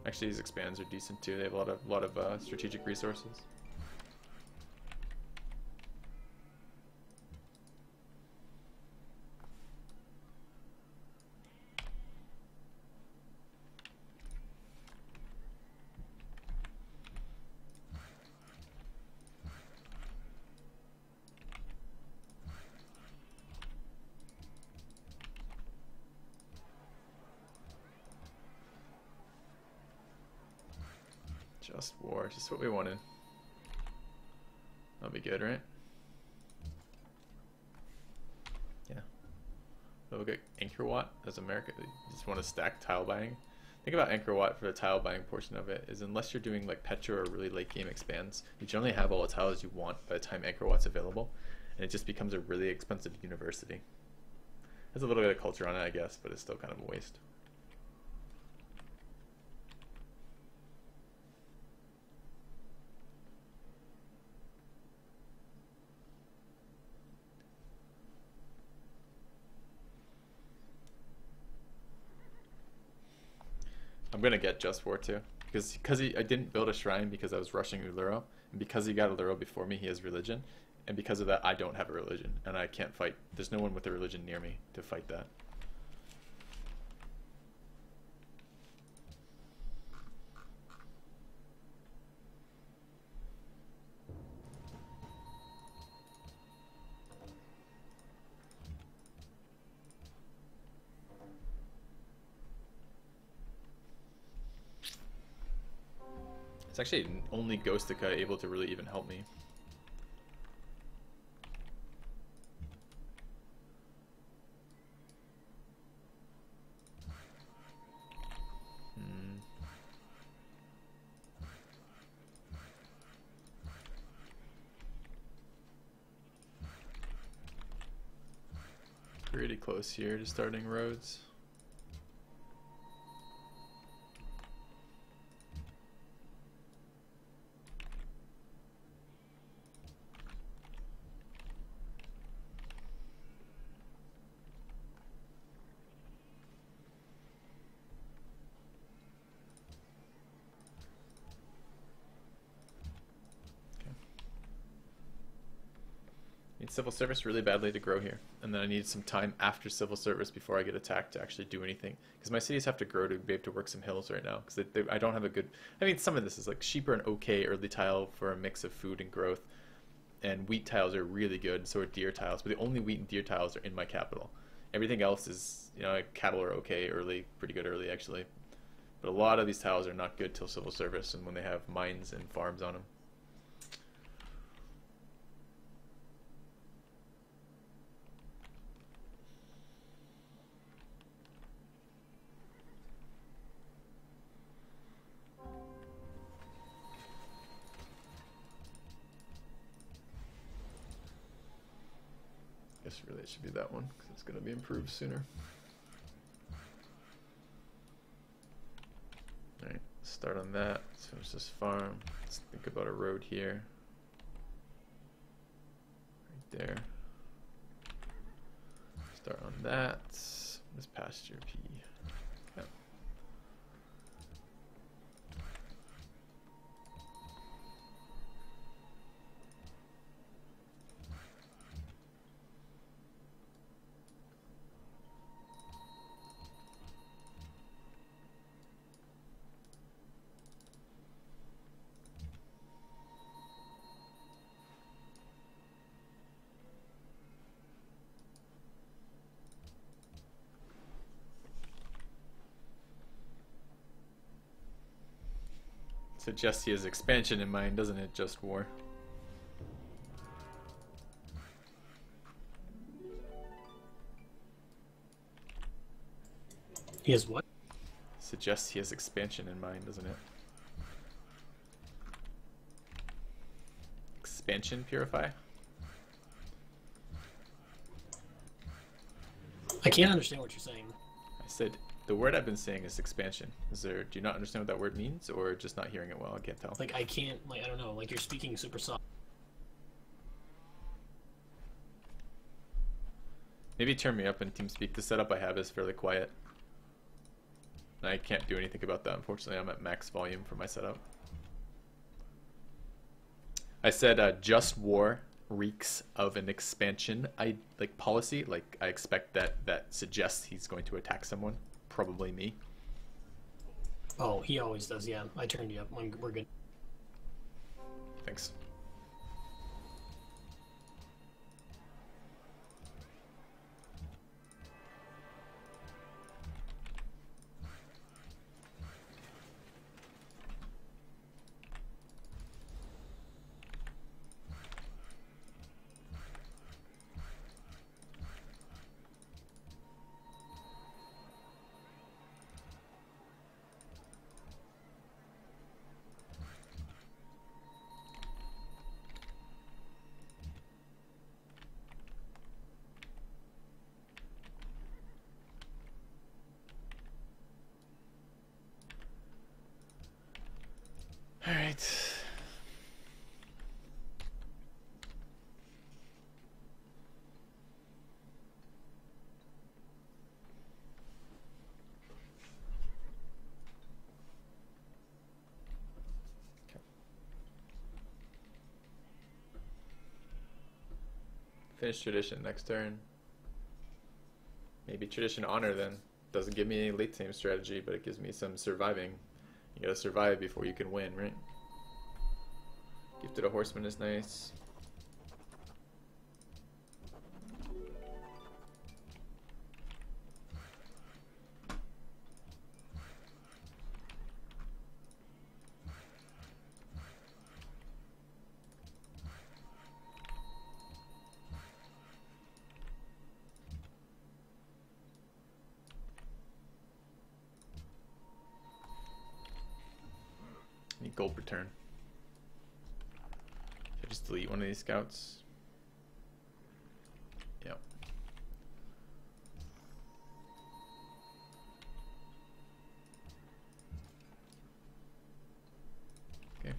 Actually, these expands are decent too. They have a lot of strategic resources. Just war, just what we wanted. That'll be good, right? Yeah. We'll get Anchor Watt as America. You just want to stack tile buying. Think about Anchor Watt for the tile buying portion of it is unless you're doing like Petra or really late game expands, you generally have all the tiles you want by the time Anchor Watt's available, and it just becomes a really expensive university. There's a little bit of culture on it, I guess, but it's still kind of a waste. I'm gonna get Just War too, because I didn't build a shrine because I was rushing Uluro, and because he got Uluro before me, he has religion, and because of that, I don't have a religion, and I can't fight. There's no one with a religion near me to fight that. It's actually only Ghostica able to really even help me. Pretty close here to starting roads. Need civil service really badly to grow here, and then I need some time after civil service before I get attacked to actually do anything, because my cities have to grow to be able to work some hills right now, because I don't have a good, I mean, some of this is like sheep are an okay early tile for a mix of food and growth, and wheat tiles are really good, so are deer tiles, but the only wheat and deer tiles are in my capital. Everything else is, you know, like cattle are okay early, pretty good early actually, but a lot of these tiles are not good till civil service and when they have mines and farms on them. I guess really it should be that one because it's going to be improved sooner. Alright, start on that. So it's just farm. Let's think about a road here. Right there. Start on that. This pasture P. Okay. Suggests he has expansion in mind, doesn't it? Just war. He has what? Suggests he has expansion in mind, doesn't it? Expansion Purify? I can't understand what you're saying. I said the word I've been saying is expansion. Do you not understand what that word means, or just not hearing it well? I can't tell. Like, I can't, like, I don't know, like, you're speaking super soft. Maybe turn me up in TeamSpeak. The setup I have is fairly quiet. I can't do anything about that, unfortunately. I'm at max volume for my setup. I said just war reeks of an expansion policy. Like, I expect that suggests he's going to attack someone, probably me. Oh, he always does. Yeah, I turned you up. We're good. Thanks. All right. Okay. Finish tradition next turn. Maybe tradition honor then. Doesn't give me any late game strategy, but it gives me some surviving. You gotta survive before you can win, right? Gifted a horseman is nice. Need gold return. Should I just delete one of these scouts? Yep. Okay.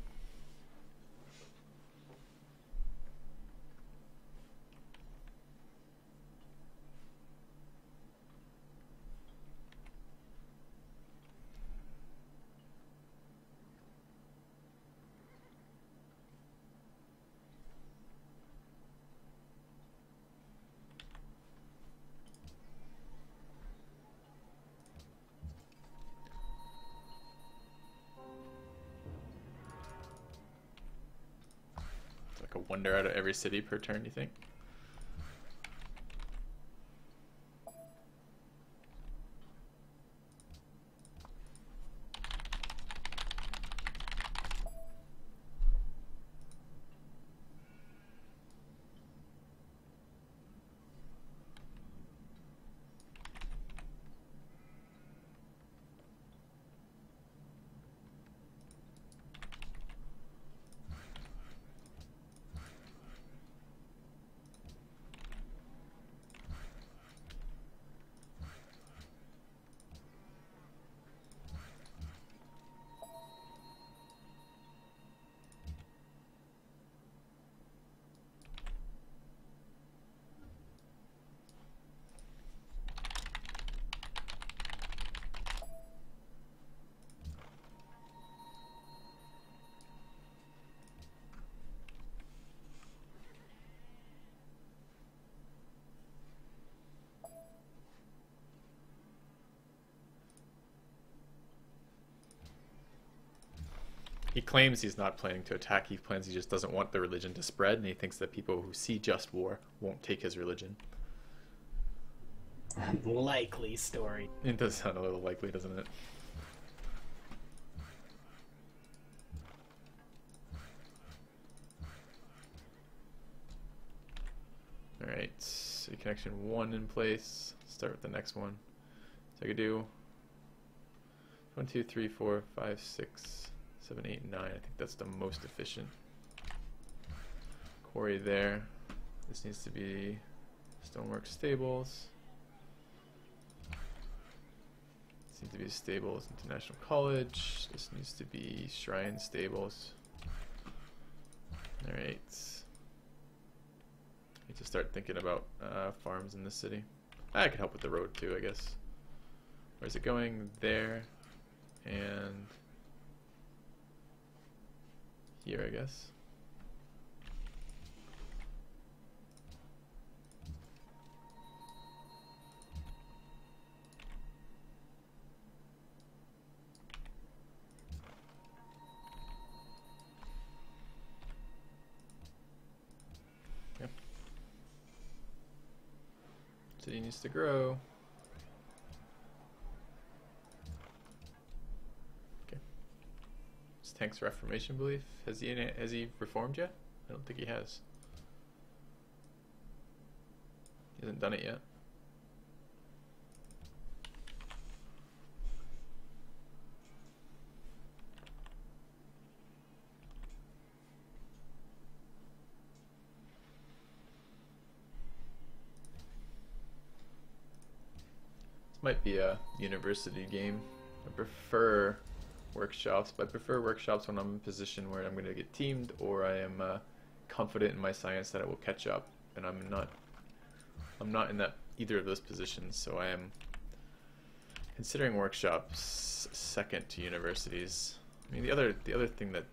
Like a wonder out of every city per turn, you think? He claims he's not planning to attack. He just doesn't want the religion to spread, and he thinks that people who see just war won't take his religion. Likely story. It does sound a little likely, doesn't it? Alright, so connection 1 in place. Start with the next one. So I could do 1, 2, 3, 4, 5, 6, 7, 8, 9. I think that's the most efficient. Quarry there. This needs to be stonework stables. This needs to be stables, International College. This needs to be shrine stables. Alright. Need to start thinking about farms in the city. I could help with the road too, I guess. Where's it going? There. and here, I guess. Yep. City needs to grow. Tank's Reformation belief. Has he reformed yet? I don't think he has. He hasn't done it yet. This might be a university game. I prefer workshops, but I prefer workshops when I'm in a position where I'm going to get teamed, or I am confident in my science that I will catch up, and I'm not in that either of those positions. So I am considering workshops second to universities. I mean, the other thing that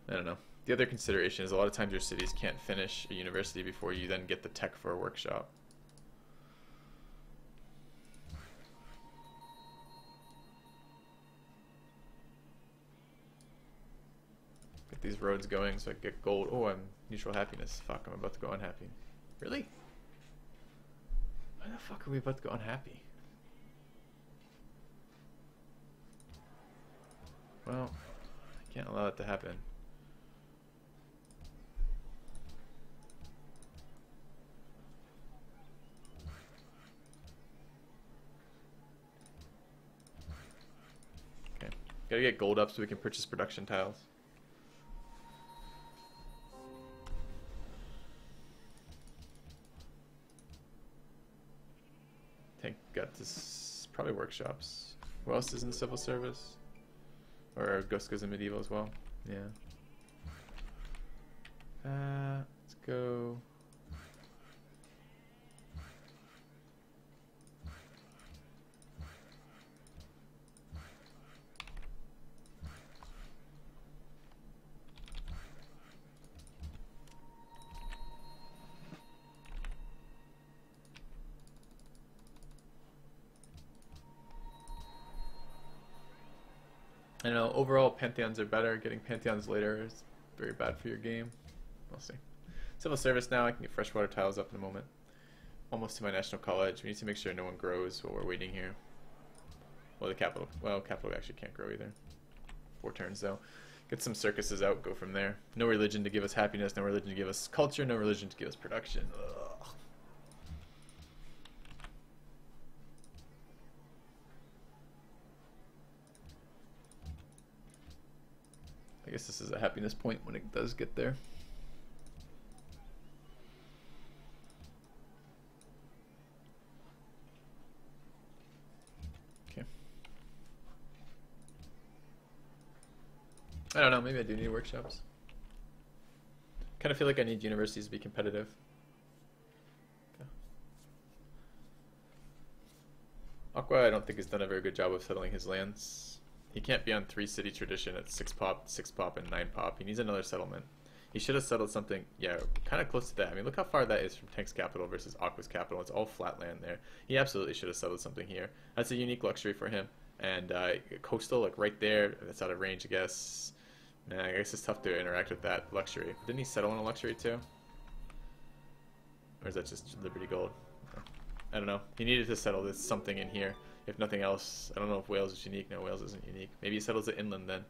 I don't know. The other consideration is a lot of times your cities can't finish a university before you then get the tech for a workshop. These roads going so I get gold. Oh, I'm neutral happiness. Fuck, I'm about to go unhappy. Really? Why the fuck are we about to go unhappy? Well, I can't allow that to happen. Okay, gotta get gold up so we can purchase production tiles. Got this, probably workshops. Who else is in the civil service? Or Ghostica's in medieval as well. Yeah. Let's go. I know overall Pantheons are better. Getting Pantheons later is very bad for your game. We'll see. Civil service now. I can get freshwater tiles up in a moment. Almost to my national college. We need to make sure no one grows while we're waiting here. Well, the capital. Well, capital actually can't grow either. 4 turns though. Get some circuses out. Go from there. No religion to give us happiness. No religion to give us culture. No religion to give us production. Ugh. I guess this is a happiness point when it does get there. Okay. I don't know, maybe I do need workshops. Kind of feel like I need universities to be competitive. Okay. Acqua, I don't think has done a very good job of settling his lands. He can't be on 3 city tradition at 6 pop, 6 pop, and 9 pop. He needs another settlement. He should have settled something, yeah, kind of close to that. I mean, look how far that is from Tank's capital versus Aqua's capital. It's all flat land there. He absolutely should have settled something here. That's a unique luxury for him. And coastal, like right there, that's out of range, I guess. Nah, I guess it's tough to interact with that luxury. Didn't he settle on a luxury too? Or is that just Liberty Gold? I don't know. He needed to settle this something in here. If nothing else, I don't know if Wales is unique. No, Wales isn't unique. Maybe he settles it inland then.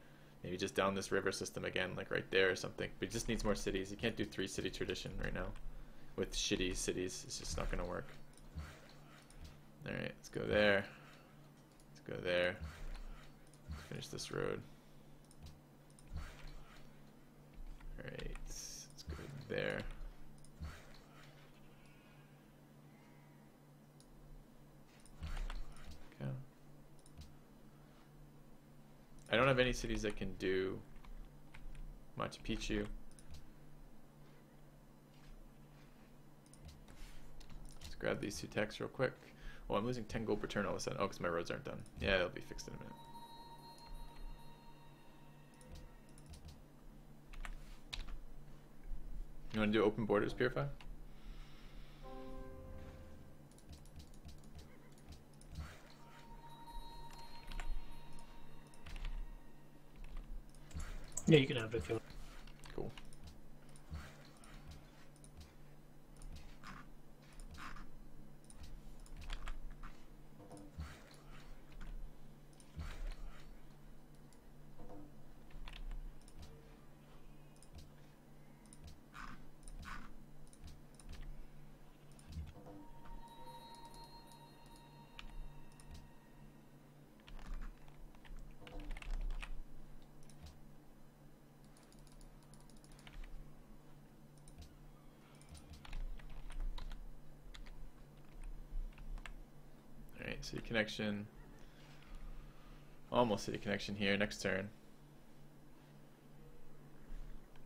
Maybe just down this river system again, like right there or something. But he just needs more cities. He can't do 3 city tradition right now with shitty cities. It's just not going to work. Alright, let's go there. Let's go there. Let's finish this road. Alright, let's go there. Okay. I don't have any cities that can do Machu Picchu. Let's grab these 2 techs real quick. Oh, I'm losing 10 gold per turn all of a sudden. Oh, because my roads aren't done. Yeah, they'll be fixed in a minute. You want to do open borders, Purify? Yeah, you can have it if you want. Cool. Alright, city connection. Almost city connection here next turn.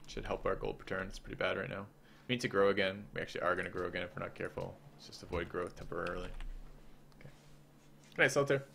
Should help our gold per turn. It's pretty bad right now. We need to grow again. We actually are going to grow again if we're not careful. Let's just avoid growth temporarily. Okay. Good night, Salter.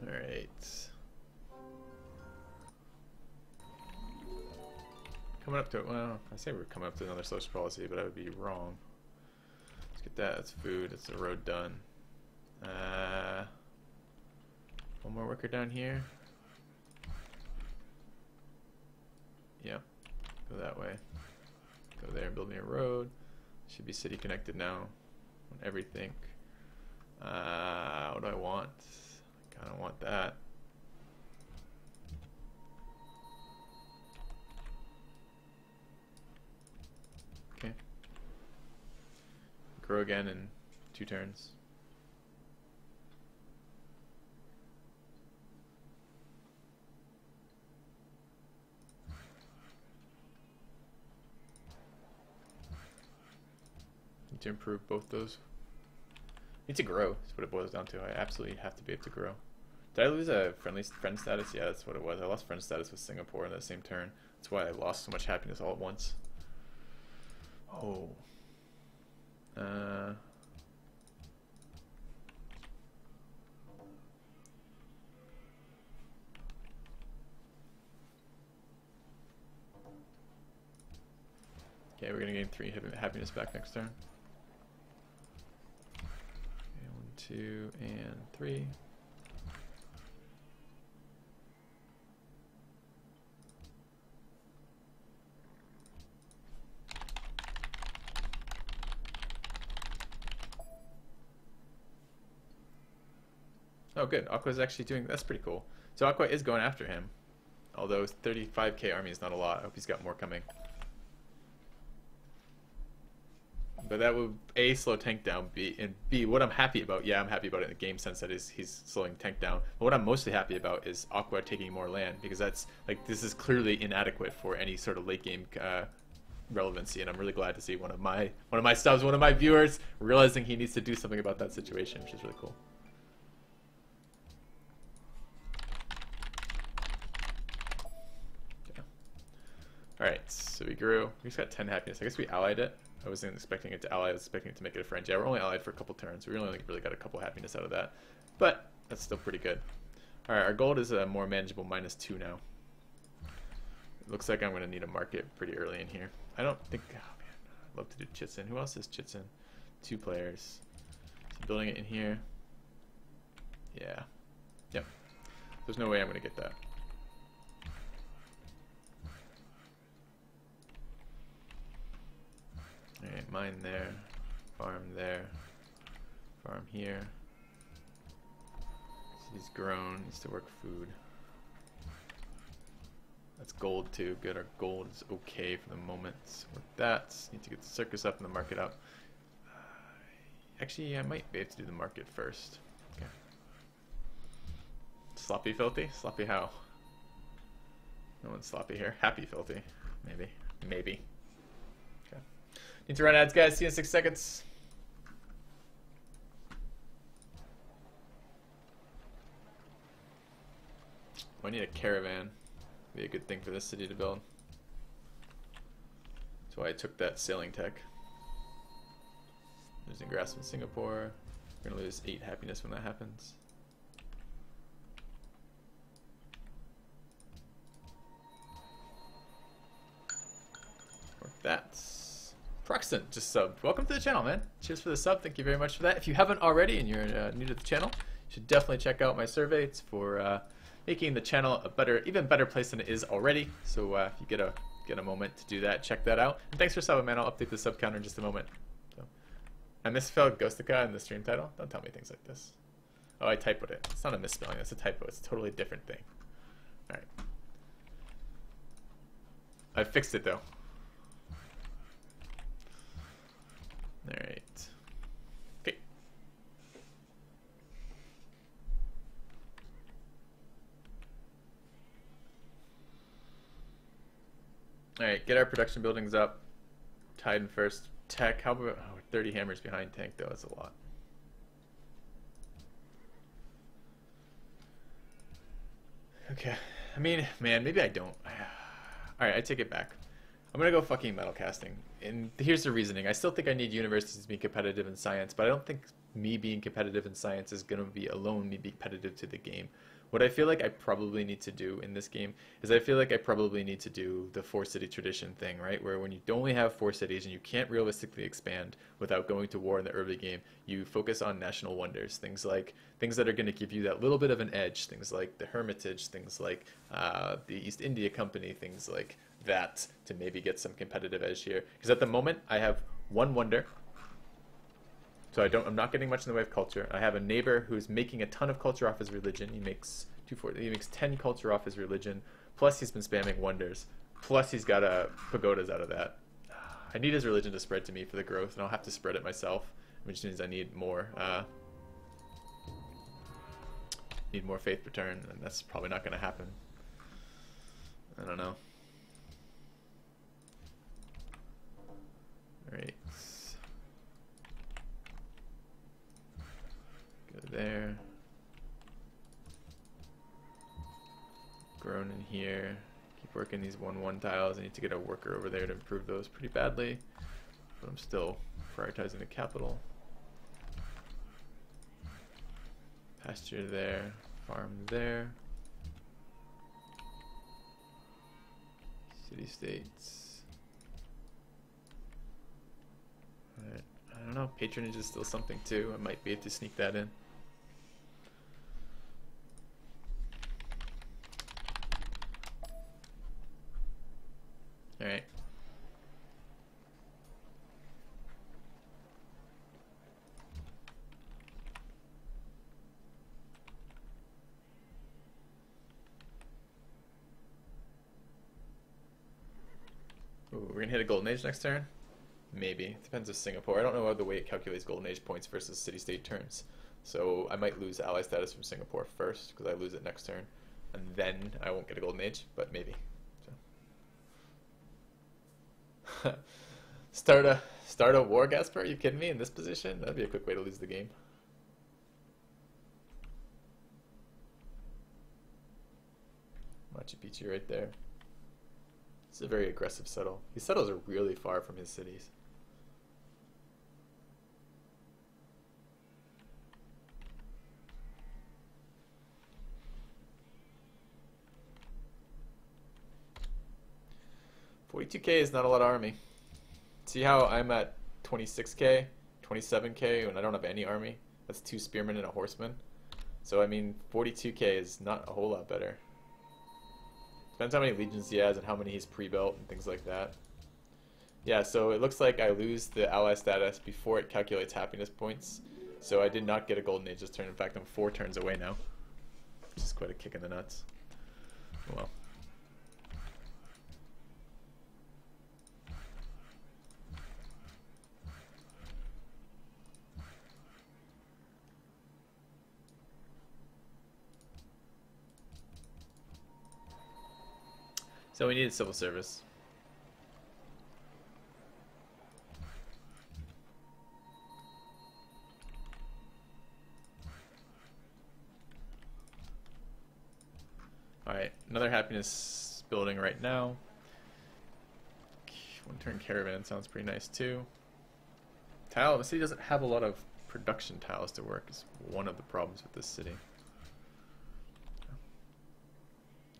Alright. Coming up to it. Well, I say we're coming up to another social policy, but I would be wrong. Let's get that. That's food. That's the road done. One more worker down here. Yep. Go that way. Go there and build me a road. Should be city connected now. On everything. What do I want? I don't want that. Okay. Grow again in 2 turns. Need to improve both those. Need to grow is what it boils down to. I absolutely have to be able to grow. Did I lose a friend status? Yeah, that's what it was. I lost friend status with Singapore in that same turn. That's why I lost so much happiness all at once. Oh. Okay, we're gonna gain 3 happiness back next turn. Okay, 1, 2, and 3. Oh, good. Aqua's actually doing... That's pretty cool. So Acqua is going after him. Although 35k army is not a lot. I hope he's got more coming. But that would A, slow tank down, and B, what I'm happy about, yeah, I'm happy about it in the game sense that he's slowing tank down. But what I'm mostly happy about is Acqua taking more land, because that's, like, this is clearly inadequate for any sort of late game relevancy, and I'm really glad to see one of my subs, one of my viewers, realizing he needs to do something about that situation, which is really cool. Yeah. Alright, so we grew. We just got 10 happiness. I guess we allied it. I wasn't expecting it to ally, I was expecting it to make it a friend. Yeah, we're only allied for a couple turns. We only really got a couple happiness out of that. But that's still pretty good. Alright, our gold is a more manageable -2 now. It looks like I'm going to need a market pretty early in here. I don't think... Oh, man. I'd love to do Chitsin. Who else is Chitsin? 2 players. So building it in here. Yeah. Yep. There's no way I'm going to get that. Alright, mine there, farm there, farm here. So he's grown, needs to work food. That's gold too. Good. Our gold is okay for the moment. With that, need to get the circus up and the market up. Actually, I might be able to do the market first. Okay. Sloppy filthy? Sloppy how? No one's sloppy here. Happy filthy. Maybe. Maybe. Okay. Need to run ads, guys. See you in 6 seconds. I need a caravan. Be a good thing for this city to build. That's why I took that sailing tech. Losing grasp in Singapore. We're gonna lose 8 happiness when that happens. That's Proxton just subbed. Welcome to the channel, man. Cheers for the sub. Thank you very much for that. If you haven't already and you're new to the channel, you should definitely check out my survey. It's for making the channel a better, even better place than it is already. So if you get a moment to do that, check that out. And thanks for subbing, man. I'll update the sub counter in just a moment. So, I misspelled Ghostica in the stream title. Don't tell me things like this. Oh, I typoed it. It's not a misspelling. It's a typo. It's a totally different thing. All right. I fixed it though. Alright. Okay. Alright, get our production buildings up. Titan first. Tech, how about 30 hammers behind tank though, that's a lot. Okay. I mean, man, maybe I don't. Alright, I take it back. I'm gonna go fucking metal casting. And here's the reasoning. I still think I need universities to be competitive in science, but I don't think me being competitive in science is gonna be alone me being competitive to the game. What I feel like I probably need to do in this game is I feel like I probably need to do the 4-city tradition thing, right? Where when you only have 4 cities and you can't realistically expand without going to war in the early game, you focus on national wonders, things that are going to give you that little bit of an edge, things like the Hermitage, things like the East India Company, things like that, to maybe get some competitive edge here. Because at the moment I have 1 wonder. So I'm not getting much in the way of culture. I have a neighbor who's making a ton of culture off his religion. He makes 10 culture off his religion. Plus he's been spamming wonders. Plus he's got pagodas out of that. I need his religion to spread to me for the growth, and I'll have to spread it myself, which means I need more faith return, and that's probably not going to happen. I don't know. All right. There. Grown in here. Keep working these 1-1 tiles. I need to get a worker over there to improve those pretty badly. But I'm still prioritizing the capital. Pasture there. Farm there. City states. Alright. I don't know. Patronage is still something too. I might be able to sneak that in. Alright. Ooh, we're gonna hit a golden age next turn? Maybe. It depends if Singapore. I don't know the way it calculates golden age points versus city-state turns. So I might lose ally status from Singapore first, because I lose it next turn. And then I won't get a golden age, but maybe. Start a war, Gasper? Are you kidding me? In this position? That'd be a quick way to lose the game. Machu Picchu right there. It's a very aggressive settle. These settles are really far from his cities. $42K is not a lot of army. See how I'm at 26K, 27K when I don't have any army? That's 2 spearmen and a horseman. So I mean, 42K is not a whole lot better. Depends how many legions he has and how many he's pre-built and things like that. Yeah, so it looks like I lose the ally status before it calculates happiness points. So I did not get a golden age this turn. In fact, I'm 4 turns away now, which is quite a kick in the nuts. Oh well. So we needed civil service. Alright, another happiness building right now. One turn caravan sounds pretty nice too. Tile, the city doesn't have a lot of production tiles to work, is one of the problems with this city.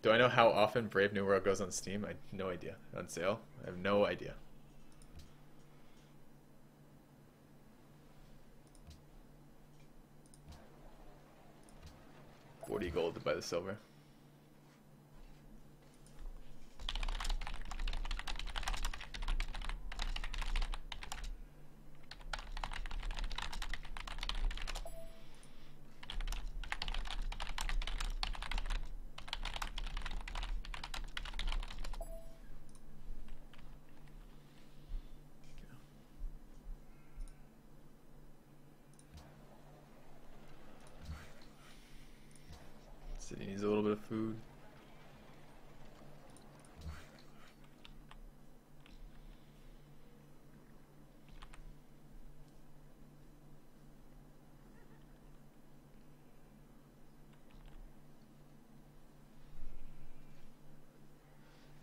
Do I know how often Brave New World goes on Steam? I have no idea. On sale? I have no idea. $40 gold to buy the silver. City needs a little bit of food.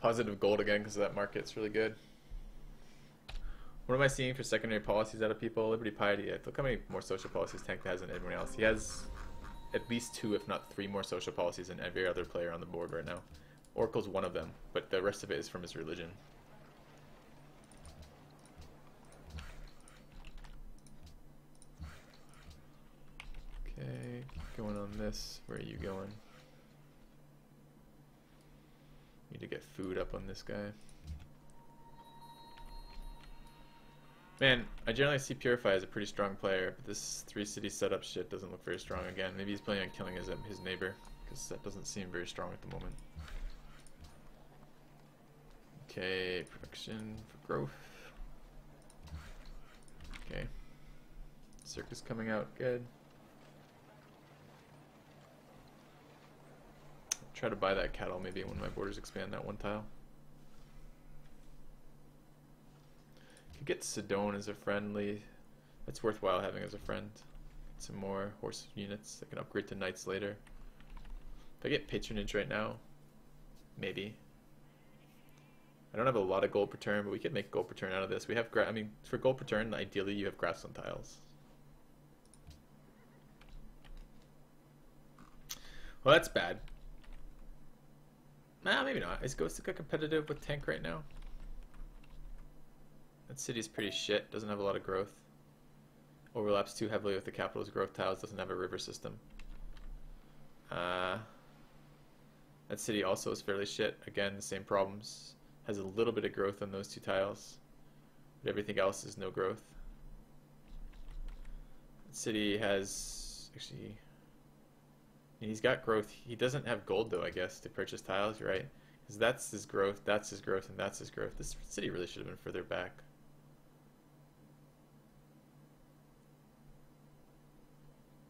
Positive gold again because that market's really good. What am I seeing for secondary policies out of people? Liberty Piety. Look how many more social policies Tank has than everyone else. He has at least 2, if not 3 more social policies than every other player on the board right now. Oracle's one of them, but the rest of it is from his religion. Okay, keep going on this. Where are you going? Need to get food up on this guy. Man, I generally see Purify as a pretty strong player, but this 3-city setup shit doesn't look very strong again. Maybe he's planning on killing his neighbor, because that doesn't seem very strong at the moment. Okay, production for growth. Okay. Circus coming out, good. Try to buy that cattle maybe when my borders expand that one tile. Could get Sedone as a friendly. That's worthwhile having as a friend. Some more horse units that can upgrade to knights later. If I get patronage right now, maybe. I don't have a lot of gold per turn, but we could make gold per turn out of this. We have, I mean, for gold per turn, ideally you have grassland tiles. Well, that's bad. Nah, maybe not. Is Ghostica competitive with Tank right now? That city's pretty shit. Doesn't have a lot of growth. Overlaps too heavily with the capital's growth tiles. Doesn't have a river system. That city also is fairly shit. Again, the same problems. Has a little bit of growth on those 2 tiles. But everything else is no growth. That city has... Actually... He's got growth. He doesn't have gold, though, I guess, to purchase tiles. You're right. Because that's his growth, and that's his growth. This city really should have been further back.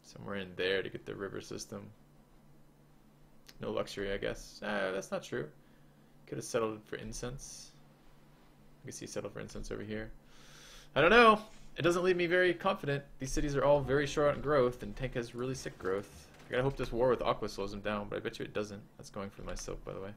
Somewhere in there to get the river system. No luxury, I guess. That's not true. Could have settled for incense. You can see settled for incense over here. I don't know. It doesn't leave me very confident. These cities are all very short on growth, and Tank has really sick growth. I gotta hope this war with Acqua slows him down, but I bet you it doesn't. That's going for my silk, by the way.